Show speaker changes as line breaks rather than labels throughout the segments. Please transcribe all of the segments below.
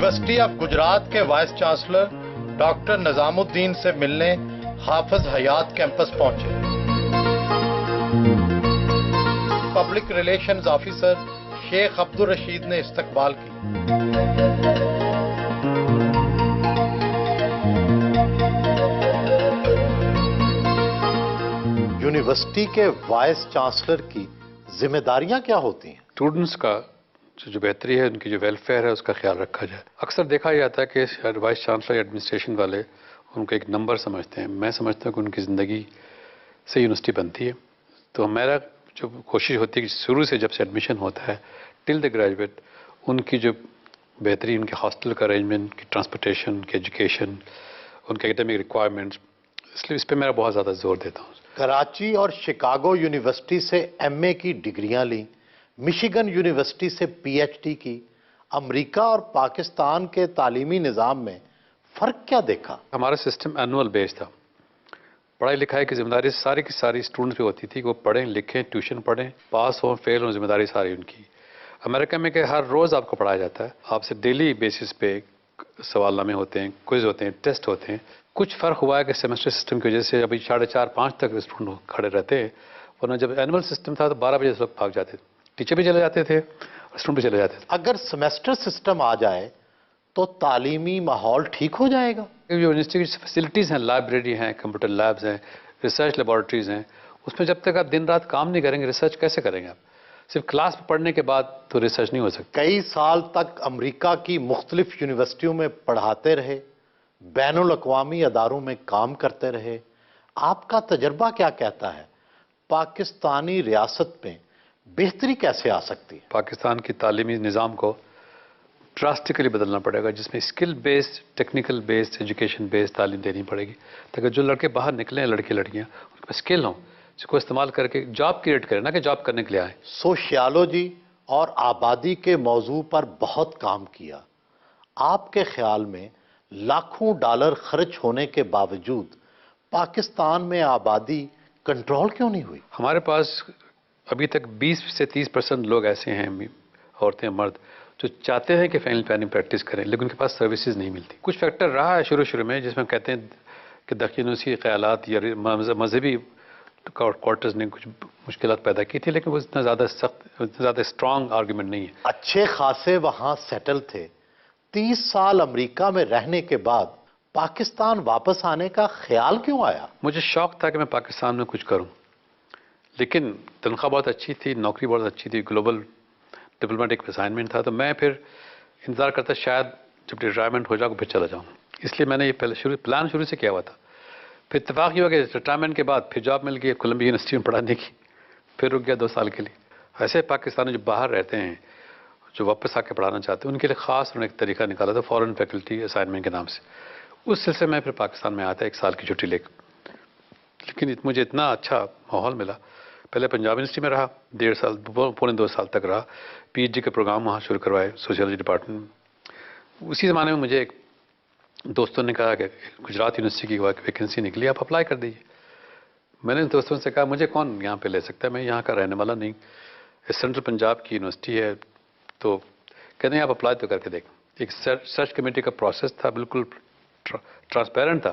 University of Gujarat کے vice chancellor doctor نظام الدین سے ملنے حافظ حیات کیمپس پہنچے۔ پبلک ریلیشنز آفیسر شیخ عبدالرشید نے استقبال کی۔ یونیورسٹی کے وائس چانسلر کی ذمہ داریاں کیا ہوتی ہیں؟
اسٹوڈنٹس کا جو بہتری ہے، ان کی جو ویلفیئر ہے، اس کا خیال رکھا جائے۔ اکثر دیکھا جاتا ہے کہ وائس چانسلر یا ایڈمنسٹریشن والے ان کو ایک نمبر سمجھتے ہیں۔ میں سمجھتا ہوں کہ ان کی زندگی سے یونیورسٹی بنتی ہے۔ تو میرا جو کوشش ہوتی ہے کہ شروع سے جب سے ایڈمیشن ہوتا ہے ٹل دا گریجویٹ، ان کی جو بہتری، ان کے ہاسٹل کا ارینجمنٹ، ان کی ٹرانسپورٹیشن، ان کی ایجوکیشن، ان کے اکیڈمک ریکوائرمنٹس، اس پہ میرا بہت زیادہ زور دیتا ہوں۔
کراچی اور شکاگو یونیورسٹی سے ایم اے کی ڈگریاں لیں، مشیگن یونیورسٹی سے پی ایچ ڈی کی۔ امریکہ اور پاکستان کے تعلیمی نظام میں فرق کیا دیکھا؟
ہمارا سسٹم اینول بیس تھا۔ پڑھائی لکھائی کی ذمہ داری ساری کی ساری اسٹوڈنٹس پہ ہوتی تھی کہ وہ پڑھیں لکھیں، ٹیوشن پڑھیں، پاس ہوں فیل ہوں، ذمہ داری ساری ان کی۔ امریکہ میں کہ ہر روز آپ کو پڑھایا جاتا ہے، آپ سے ڈیلی بیسس پہ سوال نامے ہوتے ہیں، کوئز ہوتے ہیں، ٹیسٹ ہوتے ہیں۔ کچھ فرق ہوا ہے کہ سیمسٹر سسٹم کی وجہ سے ابھی 4:30 5 تک اسٹوڈنٹ کھڑے رہتے ہیں، ورنہ جب اینول سسٹم تھا تو 12 بجے سے لوگ بھاگ جاتے تھے، ٹیچر بھی چلے جاتے تھے اور اسٹوڈنٹ بھی چلے جاتے تھے۔
اگر سیمسٹر سسٹم آ جائے تو تعلیمی ماحول ٹھیک ہو جائے گا؟
جو یونیورسٹی کی فیسلٹیز ہیں، لائبریری ہیں، کمپیوٹر لیبز ہیں، ریسرچ لیبارٹریز ہیں، اس میں جب تک آپ دن رات کام نہیں کریں گے، ریسرچ کیسے کریں گے آپ؟ صرف کلاس میں پڑھنے کے بعد تو ریسرچ نہیں ہو سکتی۔
کئی سال تک امریکہ کی مختلف یونیورسٹیوں میں پڑھاتے رہے، بین الاقوامی اداروں میں کام کرتے رہے۔ آپ کا تجربہ کیا کہتا ہے؟ پاکستانی ریاست میں بہتری کیسے آ سکتی ہے؟
پاکستان کی تعلیمی نظام کو ڈراسٹیکلی بدلنا پڑے گا، جس میں skill based, technical based, education based تعلیم دینی پڑے گی، تاکہ جو لڑکے باہر نکلیں، لڑکے لڑکیاں، ان کے پاس اسکل ہوں، اس کو استعمال کر کے جاب کریٹ کریں، نہ کہ جاب کرنے کے لیے آئیں۔
سوشیالوجی اور آبادی کے موضوع پر بہت کام کیا۔ آپ کے خیال میں لاکھوں ڈالر خرچ ہونے کے باوجود پاکستان میں آبادی کنٹرول کیوں نہیں ہوئی؟
ہمارے پاس ابھی تک 20 سے 30% لوگ ایسے ہیں، عورتیں مرد، جو چاہتے ہیں کہ فیملی پلاننگ پریکٹس کریں، لیکن ان کے پاس سروسز نہیں ملتی۔ کچھ فیکٹر رہا ہے شروع میں، جس میں کہتے ہیں کہ دقیانوسی خیالات یا مذہبی کوارٹرز نے کچھ مشکلات پیدا کی تھی، لیکن وہ اتنا زیادہ سخت، اتنا زیادہ اسٹرانگ آرگومنٹ نہیں ہے۔
اچھے خاصے وہاں سیٹل تھے، 30 سال امریکہ میں رہنے کے بعد پاکستان واپس آنے کا خیال کیوں آیا؟
مجھے شوق تھا کہ میں پاکستان میں کچھ کروں، لیکن تنخواہ بہت اچھی تھی، نوکری بہت اچھی تھی، گلوبل ڈپلومیٹک اسائنمنٹ تھا، تو میں پھر انتظار کرتا شاید جب ریٹائرمنٹ ہو جاؤ پھر چلا جاؤں۔ اس لیے میں نے یہ پہلے پلان شروع سے کیا ہوا تھا۔ پھر اتفاق یہ ہوا کہ ریٹائرمنٹ کے بعد پھر جاب مل گئی کولمبیا یونیورسٹی میں پڑھانے کی، پھر رک گیا 2 سال کے لیے۔ ایسے پاکستانی جو باہر رہتے ہیں، جو واپس آ کے پڑھانا چاہتے ہیں، ان کے لیے خاص انہوں نے ایک طریقہ نکالا تھا فورن فیکلٹی اسائنمنٹ کے نام سے۔ اس سلسلے میں پھر پاکستان میں آیا تھا 1 سال کی چھٹی لے کر، لیکن مجھے اتنا اچھا ماحول ملا۔ پہلے پنجاب یونیورسٹی میں رہا 1.5 سال، پونے 2 سال تک رہا، پی ایچ ڈی کے پروگرام وہاں شروع کروائے سوشیالوجی ڈپارٹمنٹ میں۔ اسی زمانے میں مجھے ایک دوستوں نے کہا کہ گجرات یونیورسٹی کی ویکینسی نکلی، آپ اپلائی کر دیجیے۔ میں نے دوستوں سے کہا مجھے کون یہاں پہ لے سکتا ہے، میں یہاں کا رہنے والا نہیں، سینٹرل پنجاب کی یونیورسٹی ہے، تو کہتے ہیں آپ اپلائی تو کر کے دیکھیں۔ ایک سرچ کمیٹی کا پروسیس تھا، بالکل ٹرانسپیرنٹ تھا،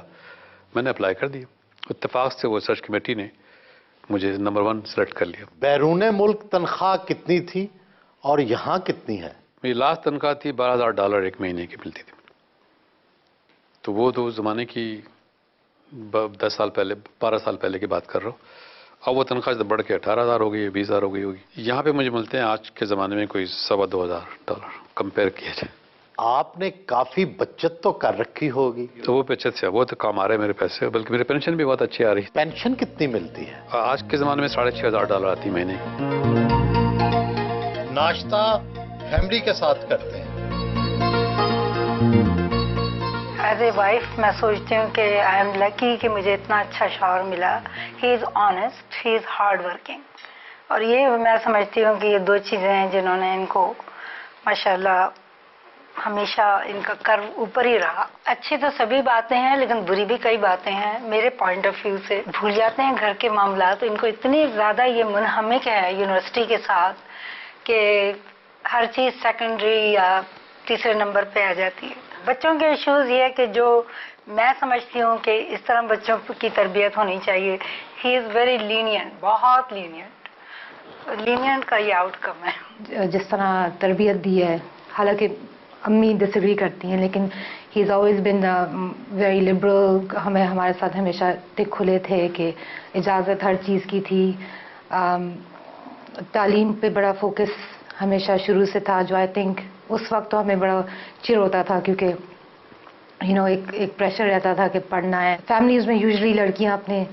میں نے اپلائی کر دیا۔ اتفاق سے وہ سرچ کمیٹی نے مجھے نمبر 1 سلیکٹ کر لیا۔
بیرون ملک تنخواہ کتنی تھی اور یہاں کتنی ہے؟
میری لاسٹ تنخواہ تھی $12,000 1 مہینے کی ملتی تھی، تو وہ تو اس زمانے کی 10 سال پہلے، 12 سال پہلے کی بات کر رہا ہوں۔ اب وہ تنخواہ سے بڑھ کے 18,000 ہو گئی، 20,000 ہو گئی ہوگی۔ یہاں پہ مجھے ملتے ہیں آج کے زمانے میں کوئی $2,500 کمپیئر کیا جائے۔
آپ نے کافی بچت تو کر رکھی ہوگی؟
تو وہ بچت سے وہ تو کام آ رہے ہیں میرے پیسے، بلکہ میری پینشن بھی بہت اچھی آ رہی ہے۔
پینشن کتنی ملتی ہے؟
آج کے زمانے میں $6,500 آتی ہے مہینے کی۔
ناشتہ فیملی کے ساتھ کرتے ہیں۔
ایز اے وائف میں سوچتی ہوں کہ آئی ایم لکی کہ مجھے اتنا اچھا شوہر ملا۔ He is honest, he is hard working, اور یہ میں سمجھتی ہوں کہ یہ 2 چیزیں ہیں جنہوں نے ان کو ماشاءاللہ ہمیشہ ان کا کرو اوپر ہی رہا۔ اچھی تو سبھی باتیں ہیں لیکن بری بھی کئی باتیں ہیں میرے پوائنٹ آف ویو سے۔ بھول جاتے ہیں گھر کے معاملات، ان کو اتنی زیادہ یہ منہمک ہے یونیورسٹی کے ساتھ کہ ہر چیز سیکنڈری یا तीसरे नंबर पे आ जाती है। बच्चों के इश्यूज ये है कि जो मैं समझती हूँ कि इस तरह बच्चों की तरबियत होनी चाहिए, ही इज़ वेरी लीनियंट, बहुत लीनियंट का ये आउटकम है।
जिस तरह तरबियत दी है, हालांकि अम्मी डिसएग्री करती हैं, लेकिन he is always been very liberal. हमें हमारे साथ हमेशा दिल खुले थे कि इजाज़त हर चीज़ की थी। तालीम पे बड़ा फोकस हमेशा शुरू से था, जो आई थिंक उस वक्त तो हमें बड़ा चिर होता था, क्योंकि एक प्रेशर रहता था कि पढ़ना है। फैमिलीज़ में यूजुअली लड़कियां अपने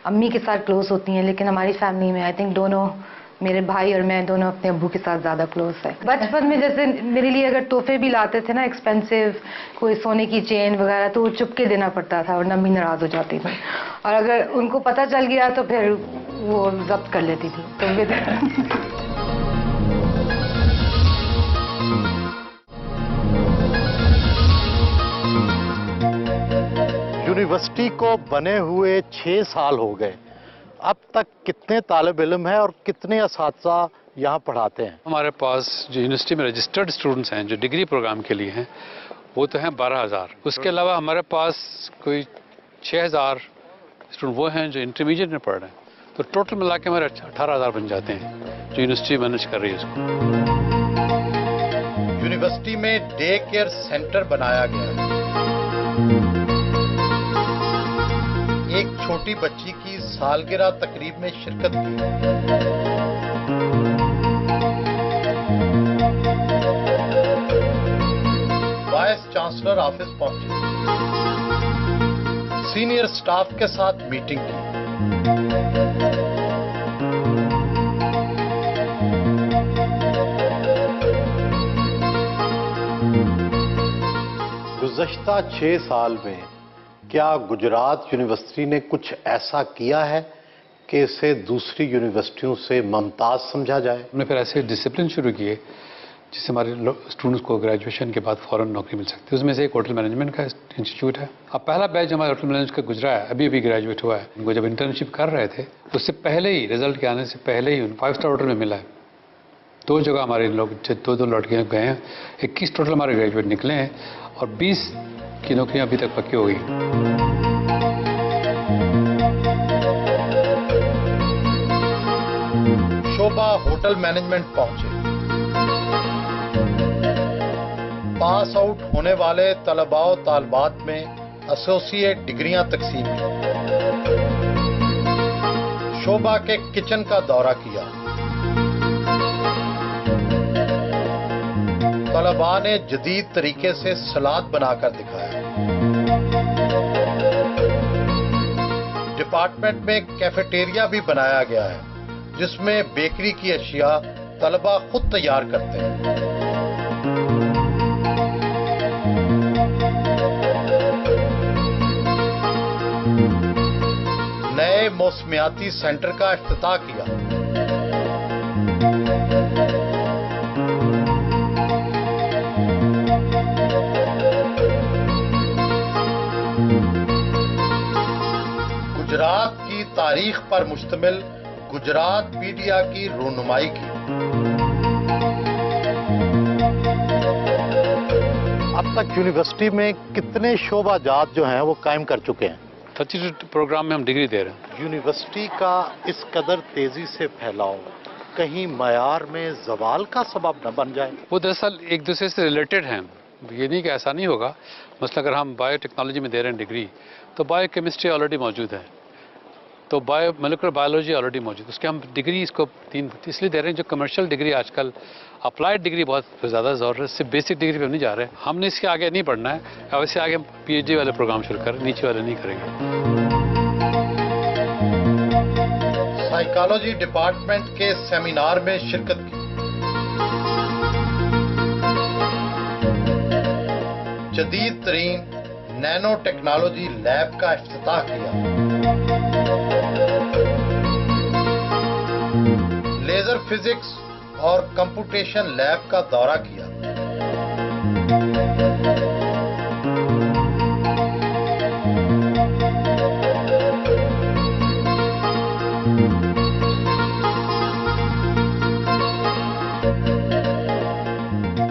अम्मी के साथ क्लोज होती हैं, लेकिन हमारी फैमिली में आई थिंक दोनों, मेरे भाई और मैं दोनों अपने अब्बू के साथ ज़्यादा क्लोज है। बचपन में जैसे मेरे लिए अगर तोहफे भी लाते थे ना, एक्सपेंसिव, कोई सोने की चेन वगैरह, तो वो चुप के देना पड़ता था, और अम्मी नाराज़ हो जाती थी, और अगर उनको पता चल गया तो फिर वो जब्त कर लेती थी। तो
यूनिवर्सिटी को बने हुए 6 साल हो गए, अब तक कितने तालिब इल्म हैं और कितने असातिज़ा यहाँ पढ़ाते हैं?
हमारे पास जो यूनिवर्सिटी में रजिस्टर्ड स्टूडेंट्स हैं जो डिग्री प्रोग्राम के लिए हैं, वो तो हैं 12,000। उसके अलावा हमारे पास कोई 6,000 स्टूडेंट वो हैं जो इंटरमीडिएट में पढ़ रहे हैं। तो टोटल मिला के हमारे 18,000 बन जाते हैं जो यूनिवर्सिटी मैनेज कर रही है उसको।
यूनिवर्सिटी में डे केयर सेंटर बनाया गया है। एक छोटी बच्ची की सालगिरह तकरीब में शिरकत की। वाइस चांसलर ऑफिस पहुंचे, सीनियर स्टाफ के साथ मीटिंग की। गुज़श्ता 6 साल में क्या गुजरात यूनिवर्सिटी ने कुछ ऐसा किया है कि इसे दूसरी यूनिवर्सिटियों से मुमताज समझा जाए?
हमने फिर ऐसे डिसिप्लिन शुरू किए जिससे हमारे स्टूडेंट्स को ग्रेजुएशन के बाद फौरन नौकरी मिल सकती है। उसमें से एक होटल मैनेजमेंट का इंस्टीट्यूट है। अब पहला बैच हमारे होटल मैनेजमेंट का गुजरा है, अभी ग्रेजुएट हुआ है। उनको जब इंटर्नशिप कर रहे थे तो उससे पहले ही, रिजल्ट के आने से पहले ही 5 स्टार होटल में मिला है। 2 जगह हमारे लोग 2 लड़कियाँ गए हैं। 21 टोटल हमारे ग्रेजुएट निकले हैं और 20 की नौकरियाँ अभी तक पक्की हो गई।
शोभा होटल मैनेजमेंट पहुंचे। पास आउट होने वाले तलबा और तालबात में एसोसिएट डिग्रियां तकसीम की। शोभा के किचन का दौरा किया। तलबा ने जदीद तरीके से सलाद बनाकर दिखाया। डिपार्टमेंट में कैफेटेरिया भी बनाया गया है, जिसमें बेकरी की अशिया तलबा खुद तैयार करते हैं। नए मौसमियाती सेंटर का इफ्तिताह किया। गुजरात की तारीख पर मुश्तमिल गुजरात पीडिया की रोनुमाई की। अब तक यूनिवर्सिटी में कितने शोबाजात जो हैं वो कायम कर चुके हैं?
32 प्रोग्राम में हम डिग्री दे रहे हैं।
यूनिवर्सिटी का इस कदर तेजी से फैलाव कहीं मयार में जवाल का सबब न बन जाए?
वो दरअसल एक दूसरे से रिलेटेड हैं, ये नहीं कि ऐसा नहीं होगा। मसला अगर हम बायोटेक्नोलॉजी में दे रहे हैं डिग्री, तो बायो केमिस्ट्री ऑलरेडी मौजूद है, तो बायो मोलिकुलर बायोलॉजी ऑलरेडी मौजूद है। उसके हम डिग्री इसको 3 इसलिए दे रहे हैं। जो कमर्शियल डिग्री आजकल अप्लाइड डिग्री बहुत ज़्यादा ज़रूरत है, सिर्फ बेसिक डिग्री पे हम नहीं जा रहे हैं। हमने इसके आगे नहीं पढ़ना है, वैसे आगे हम PhD वाले प्रोग्राम शुरू करें, नीचे वाले नहीं करेंगे।
साइकोलॉजी डिपार्टमेंट के सेमिनार में शिरकत की। जदीद तरीन नैनो टेक्नोलॉजी लैब का इफ्तिताह किया। लेजर फिजिक्स और कंप्यूटेशन लैब का दौरा किया।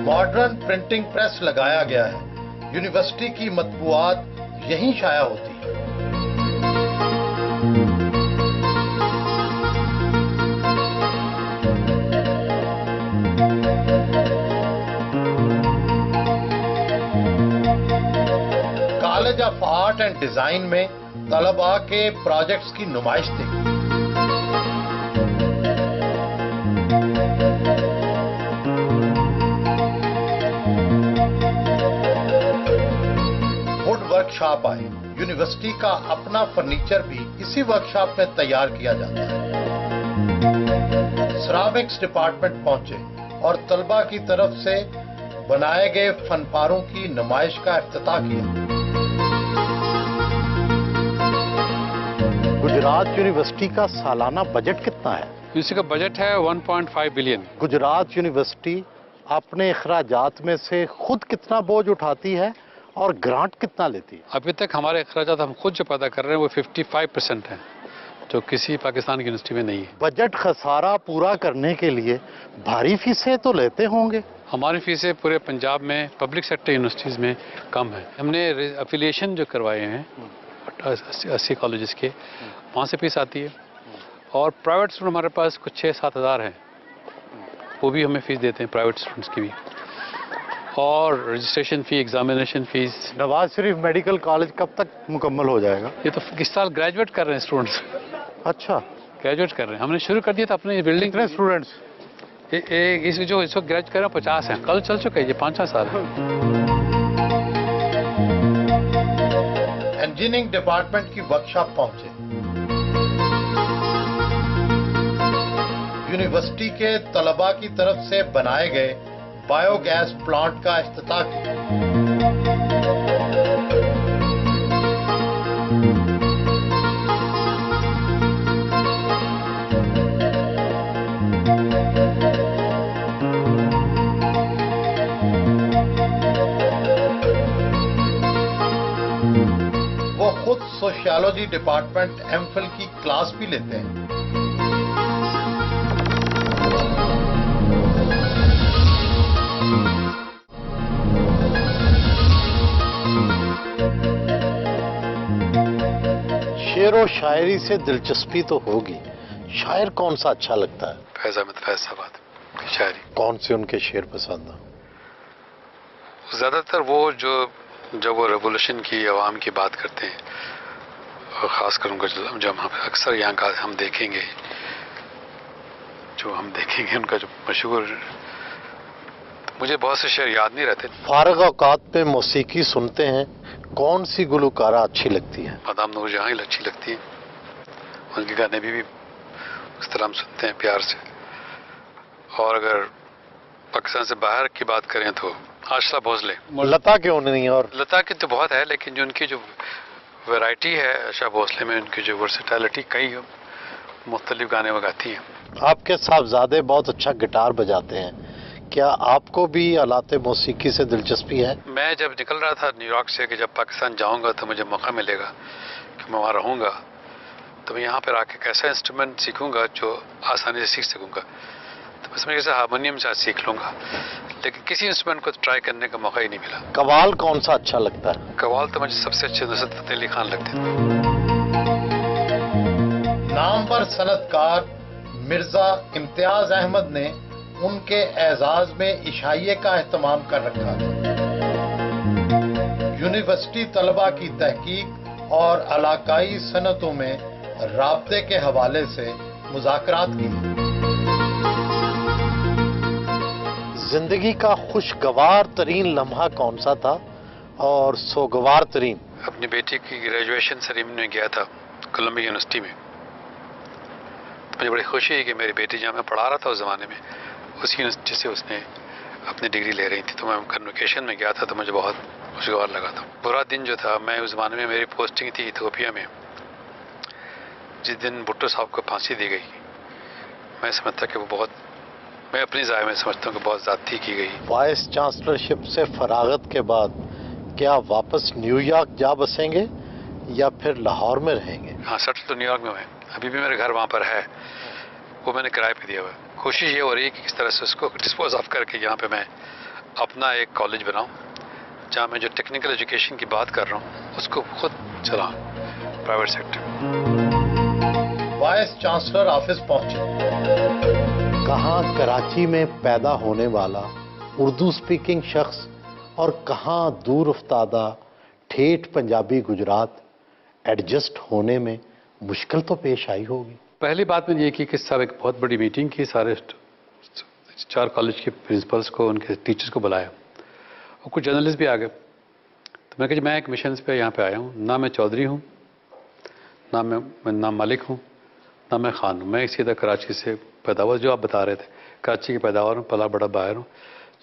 मॉडर्न प्रिंटिंग प्रेस लगाया गया है। यूनिवर्सिटी की मतबूआत यहीं शाया होती है। College of art and design में तलबा के प्रोजेक्ट्स की नुमाइश थी। Would workshop I. यूनिवर्सिटी का अपना फर्नीचर भी इसी वर्कशॉप में तैयार किया जाता है। सिरामिक्स डिपार्टमेंट पहुंचे और तलबा की तरफ से बनाए गए फनपारों की नुमाइश का इफ्तिताह किया। गुजरात यूनिवर्सिटी का सालाना बजट कितना है?
यूनिवर्सिटी का बजट है 1.5 बिलियन।
गुजरात यूनिवर्सिटी अपने अखराजात में से खुद कितना बोझ उठाती है और ग्रांट कितना लेती है?
अभी तक हमारे अखराजात हम खुद जो पैदा कर रहे हैं वो 55% हैं, जो किसी पाकिस्तान की यूनिवर्सिटी में नहीं है।
बजट खसारा पूरा करने के लिए भारी फीसें तो लेते होंगे।
हमारी फीसें पूरे पंजाब में पब्लिक सेक्टर यूनिवर्सिटीज़ में कम है। हमने एफिलिएशन जो करवाए हैं 80 कॉलेजेस के, वहाँ से फीस आती है। और प्राइवेट स्टूडेंट हमारे पास कुछ 6-7 हज़ार हैं, वो भी हमें फ़ीस देते हैं, प्राइवेट स्टूडेंट्स की भी। और registration fee, examination fees.
Nawaz Sharif medical college कब तक मुकम्मल हो जाएगा?
ये तो इस साल ग्रेजुएट कर रहे हैं स्टूडेंट्स।
अच्छा,
ग्रेजुएट कर रहे हैं, हमने शुरू कर दिया था अपनी बिल्डिंग।
कितने स्टूडेंट्स?
इस वक्त ग्रेजुएट कर रहे हैं 50 हैं, कल चल चुके हैं, ये 5-6 साल है।
इंजीनियरिंग डिपार्टमेंट की वर्कशॉप पहुंचे। यूनिवर्सिटी के तलबा की तरफ से बनाए गए बायोगैस प्लांट का इफ्तिताह किया। वो खुद सोशियोलॉजी डिपार्टमेंट एमफिल की क्लास भी लेते हैं। शेर और शायरी से दिलचस्पी तो होगी, शायर कौन सा अच्छा लगता है?
फैज़ अहमद फैज़ाबाद की शायरी।
कौन से उनके शेर पसंद है?
ज़्यादातर वो जब वो रेवोल्यूशन की, आवाम की बात करते हैं, और ख़ास कर उनका जब हम अक्सर यहाँ का हम देखेंगे उनका जो मशहूर, मुझे बहुत से शेर याद नहीं रहते।
फारग औकात में मौसीकी सुनते हैं, कौन सी गुलकारा अच्छी लगती है?
मदाम नूरजहां ही अच्छी लगती है, उनके गाने भी उस तरह हम सुनते हैं प्यार से। और अगर पाकिस्तान से बाहर की बात करें तो आशा भोसले।
लता क्यों नहीं? और
लता की तो बहुत है, लेकिन जो उनकी जो वैरायटी है आशा भोसले में, उनकी जो वर्सेटैलिटी, कई मुख्तलिफ गाने वो गाती हैं।
आपके साहबजादे बहुत अच्छा गिटार बजाते हैं, क्या आपको भी आलाते मौसीकी से दिलचस्पी है?
मैं जब निकल रहा था न्यूयॉर्क से कि जब पाकिस्तान जाऊंगा तो मुझे मौका मिलेगा कि मैं वहाँ रहूँगा, तो मैं यहाँ पर आके एक ऐसा इंस्ट्रूमेंट सीखूंगा जो आसानी से सीख सकूँगा। तो बस मैं जैसे हारमोनियम से सीख लूँगा, लेकिन किसी इंस्ट्रूमेंट को ट्राई करने का मौका ही नहीं मिला।
कवाल कौन सा अच्छा लगता है?
कवाल तो मुझे सबसे अच्छे नुसरत फतेह अली खान लगते थे।
नामवर सनतकार मिर्जा इम्तियाज अहमद ने उनके एजाज में इशाइये का एहतमाम कर रखा था। यूनिवर्सिटी तलबा की तहकीक और इलाकाई सनतों में राब्ते के हवाले से मुज़ाकरात किए। जिंदगी का खुशगवार तरीन लम्हा कौन सा था और सोगवार तरीन?
अपनी बेटी की ग्रेजुएशन सेरेमनी में गया था कोलंबिया यूनिवर्सिटी में। मुझे बड़ी खुशी है कि मेरी बेटी जहाँ मैं पढ़ा रहा था उस ज़माने में, उसी यूनिवर्सिटी से उसने अपनी डिग्री ले रही थी, तो मैं कन्वोकेशन में गया था, तो मुझे बहुत खुशगवार लगा था। बुरा दिन जो था, मैं उस ज़माने में मेरी पोस्टिंग थी इथियोपिया में, जिस दिन भुट्टो साहब को फांसी दी गई। मैं समझता कि वो बहुत, मैं अपनी राय में समझता हूँ कि बहुत ज़्यादती की गई।
वाइस चांसलरशिप से फरागत के बाद क्या वापस न्यूयॉर्क जा बसेंगे या फिर लाहौर में रहेंगे?
हाँ, सेटल तो न्यूयॉर्क में है, अभी भी मेरे घर वहाँ पर है, वो मैंने किराए पे दिया हुआ है। कोशिश ये हो रही है कि किस तरह से उसको डिस्पोज ऑफ करके यहाँ पे मैं اپنا ایک کالج بناؤں جہاں میں جو ٹیکنیکل ایجوکیشن کی بات کر رہا ہوں اس کو خود چلاؤں private sector.
Vice chancellor office پہنچے. کہاں کراچی میں پیدا ہونے والا اردو سپیکنگ شخص اور کہاں دور افتادہ ٹھیٹھ پنجابی گجرات ایڈجسٹ ہونے میں مشکل تو پیش آئی ہوگی.
پہلی بات میں نے یہ کی کہ صاحب ایک بہت بڑی میٹنگ کی, سارے 4 کالج کے پرنسپلس کو, ان کے ٹیچرز کو بلایا اور کچھ جرنلسٹ بھی آ گئے. تو میں کہا میں ایک مشن پہ یہاں پہ آیا ہوں, نہ میں چودھری ہوں, نہ مالک ہوں, نہ میں خان ہوں. میں سیدھا کراچی سے پیداوار, جو آپ بتا رہے تھے کراچی کی پیداوار ہوں, پلا بڑا باہر ہوں.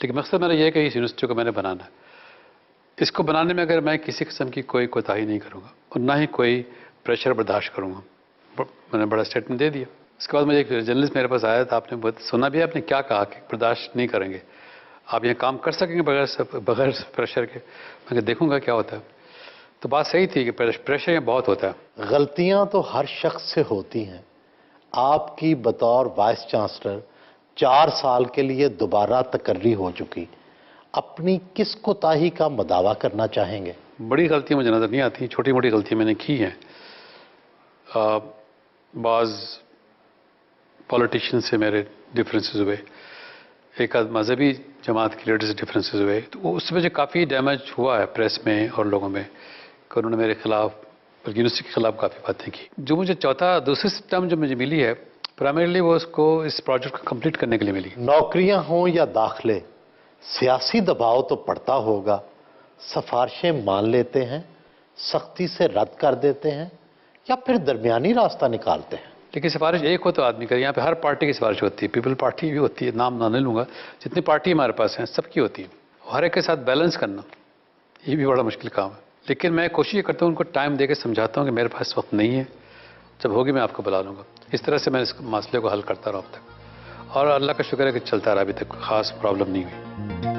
لیکن مقصد میرا یہ ہے کہ اس یونیورسٹی کو میں نے بنانا ہے. اس کو بنانے میں اگر میں کسی قسم کی کوئی کوتاہی نہیں کروں گا اور نہ ہی کوئی پریشر برداشت کروں گا. میں نے بڑا اسٹیٹمنٹ دے دیا. اس کے بعد مجھے ایک جرنلسٹ میرے پاس آیا تھا, آپ نے سنا بھی, آپ نے کیا کہا کہ برداشت نہیں کریں گے, آپ یہ کام کر سکیں گے بغیر پریشر کے. میں کہ دیکھوں گا کیا ہوتا ہے. تو بات صحیح تھی کہ پریشر یہ بہت ہوتا ہے.
غلطیاں تو ہر شخص سے ہوتی ہیں. آپ کی بطور وائس چانسلر 4 سال کے لیے دوبارہ تقرری ہو چکی, اپنی کس کوتاہی کا مداوع کرنا چاہیں گے؟
بڑی غلطیاں مجھے نظر نہیں آتی, چھوٹی موٹی غلطیاں میں نے کی ہیں. بعض پولیٹیشین سے میرے ڈفرینسز ہوئے, ایک آدھ مذہبی جماعت کے لیڈر سے ڈفرینسز ہوئے, تو اس میں جو کافی ڈیمیج ہوا ہے پریس میں اور لوگوں میں کہ انہوں نے میرے خلاف, یونیورسٹی کے خلاف کافی باتیں کی. جو مجھے دوسری ٹرم جو مجھے ملی ہے پرائمریلی وہ اس کو اس پروجیکٹ کو کمپلیٹ کرنے کے لیے ملی.
نوکریاں ہوں یا داخلے, سیاسی دباؤ تو پڑتا ہوگا. سفارشیں مان لیتے ہیں, سختی سے رد کر دیتے ہیں, یا پھر درمیانی راستہ نکالتے ہیں؟
لیکن سفارش ایک ہو تو آدمی کرے. یہاں پہ ہر پارٹی کی سفارش ہوتی ہے, پیپل پارٹی بھی ہوتی ہے, نام نہ لوں گا, جتنی پارٹی ہمارے پاس ہیں سب کی ہوتی ہے. ہر ایک کے ساتھ بیلنس کرنا یہ بھی بڑا مشکل کام ہے. لیکن میں کوشش یہ کرتا ہوں ان کو ٹائم دے کے سمجھاتا ہوں کہ میرے پاس وقت نہیں ہے, جب ہوگی میں آپ کو بلا لوں گا. اس طرح سے میں اس مسئلے کو حل کرتا رہا اب تک, اور اللہ کا شکر ہے کہ چلتا رہا, ابھی تک خاص پرابلم نہیں ہوئی.